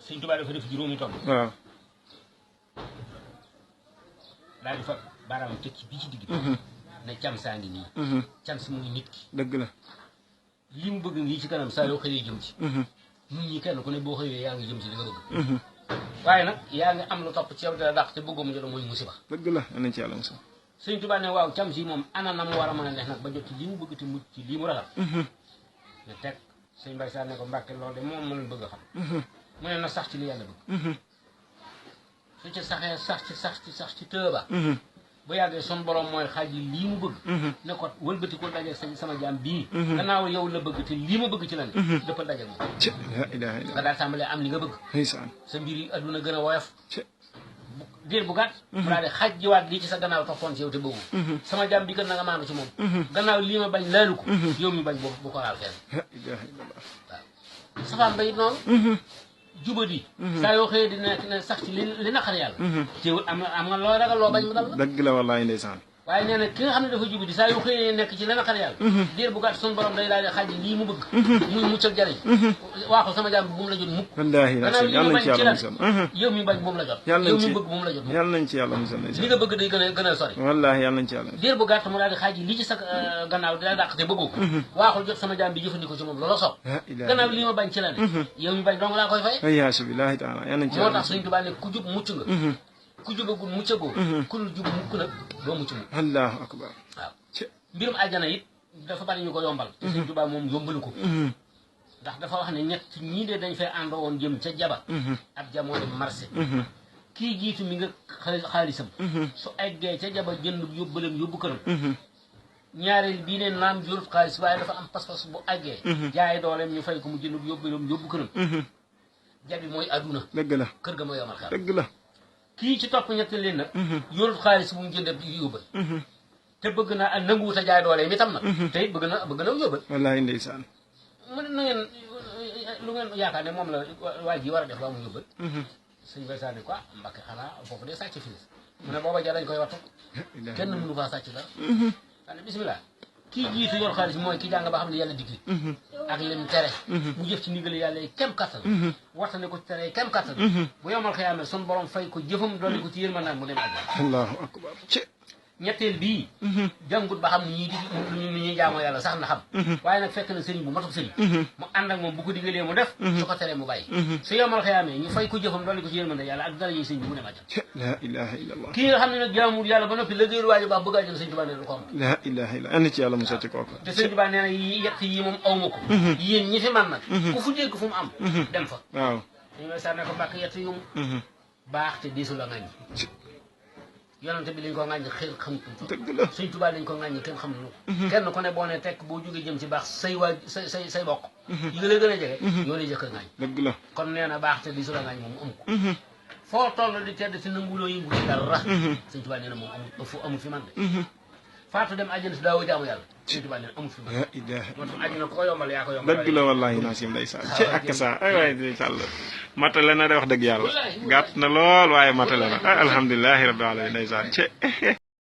Sëñ Tuubaa dafa def juróomi tomb waaw daal di fa baaraam tëj ci bii ci digg ne cam saa ngi nii cam si mu ngi nit ki dëgg la li mu bëgg ngi ci kanam saa yoo xëyee jëm ci nit ñi kenn ku ne boo xëyee yaa ngi jëm ci li nga bëgg waaye nag yaa ngi am lu topp ci yow dina dàq te bëggoo mu jot mooy musiba dëgg la nañ ci yàlla mos Sëñ Tuubaa ne waaw cam si moom ana na mu war a mën a def nag ba jot ci li mu bëgg te mucc ci lii mu ragal ne teg sëñ Mbay Saar ne ko Mbàkke loolu de moom mu leen bëgg a xam mu ne na sax ci li yàlla bëgg su ci saxee sax ci tëba bu yàggee son borom mooy xaaj yi lii mu bëgg ne ko wëlbati ko dajeeg sama jaam bii gannaaw yow la bëgg te lii ma bëgg ci la ne dëppal dajeeg moom la ilaha illa nga daal tàmbalee am li nga bëgg ndeysaan sa mbir yi adduna gën a woyof diir bu gàtt mu daal di xaaj jiwaat lii ci sa gannaaw toppoon ci yow te bëggu sama jaam bi kat na nga maandu ci moom gannaaw lii ma bañ laalu ko yow mi bañ bu ko laal fenn la ilaha illallah waaw safaan ba it noonu jubadi saa yoo xëyee di nekk ne sax ci li naqar yàlla teewul am nga loo ragal loo bañ mu dal la dëgg la wallahi ndeysaan waaye nee na ki nga xam ne dafa jubadi saa yoo xëyee nekk ci li naqar yàlla diir bu gàtt suñu borom day daal di xaaj lii mu bëgg muy mucc ak jariñ waaxul sama jaam bi bu mu la jot mukk wallahi gannaaw li ma bañ ci la musal yow mi bañ bu mu la jot yàlla yow nañ mi ci bëgg bu mu la jot mukk yàlla nañ ci yàlla musal li nga bëgg day gën a sori wallahi yàlla nañ ci yàlla diir bu gàtt mu daal di xaaj lii ci sa gannaaw di la dàq te bëggoo ko waaxul jot sama jaam bi jëfandikoo ci moom loola sopp la ilaha gannaaw lii ma bañ ci la ne yow mi bañ dong laa koy fay ayyasu billahi taala yàlla nañ ci moo yàlla tax Sëñ Tuubaa ne ku jub mucc nga ku jubagul muccagoo ku dul jub mukk nag doo mucc mukk allahu akbar waaw mbirum àjjana it dafa bari ñu ko yombal te Sëñ Tuubaa moom yombalu ko ndax dafa wax ne ñett ñii de dañ fay ànd woon jëm ca jaba ab jamoo dem marché kii jiitu mi nga xaalisam su eggee ca jaba jënd yóbbalam yóbbu këram ñaareel bii ne naam jurut xaalis waaye dafa am pas-pas bu eggee jaay dooleem ñu fay ko mu jënd yóbbalam yóbbu këram jabi mooy àdduna dëgg la kër ga mooy yomal xel dëgg la kii ci topp ñett leen nag yorut xaalis bu mu jënd yóbbal te bëgg na nanguwut a jaay doole mi tam nag te it bëgg na yóbbal wallahi ndeysaan mu ne na ngeen lu ngeen yaakaar ne moom la waa ji war a def ba mu yóbbal sëñ Bay Saar ne ko Mbàkke xanaa foofu de sàcc fii mu ne booba ja dañ koy wattu kenn mënu faa sàcc dara ane bismillah kii jiitu yor xaalis mooy ki jàng ba xam ne yàlla digli ak lim tere mu jëf ci ndigal yàlla yi kem kattan waxtane ko ci tere yi kem kattan bu yomal xëyaamee sun borom fay ko jëfam dolli ko ci yërmande mu dem àjjana allahu akbar ñetteel bii jàngut ba xam ni ñuy jaamoo yàlla sax na xam waaye nag fekk na sëriñ bu matub sëriñ mu ànd ak moom bu ko digalee mu def su ko teree mu bàyyi su yomal xëyaamee ñu fay ko jëfam dolli ko ci yërmande yàlla ak dara yi sëriñ bi mu dem àjjana la ilaha illallah kii nga xam ne nag jaamul yàlla ba noppi la géeru waajo baax bëgg àjjana sëriñ Tuubaa nee du ko am la ilaha illallah andi ci yàlla mu sotti kooku te sëriñ Tuubaa nee na yett yi moom awma ko yéen ñi fi man nag ku fu dégg fu mu am dem fa waaw dañu may sànne ko Mbàkke yett yu baax te diisu la ngañ yonante bi lañ ko ŋàññi xel xam dëgg la Sëñ Tuubaa lañ ko ŋàññi kenn xam lu kenn ku ne boo ne tekk boo jógee jëm ci baax say waa say bokk yi nga la gën a jege yoo lay jëkk a ŋàññ dëgg la kon nee na baax te di su la ŋàññ moom amu ko foo toll di tedd te nanguloo yëngu ci dara Sëñ Tuubaa nee na moom amul fi man de faatu dem àjjana si daawoo jaamu yàlla Sëñ Tuubaa nee na amul fi man la ilaha moo tax àjjana ko yombal yaa ko yombal dëgg la wallahi naasim ndeysaan ci ak sa ay waay ndeysaan matale na de wax dëgg yàlla gàtt na lool waaye matale na alhamdulilahi rabbil alamin ndeysaan ci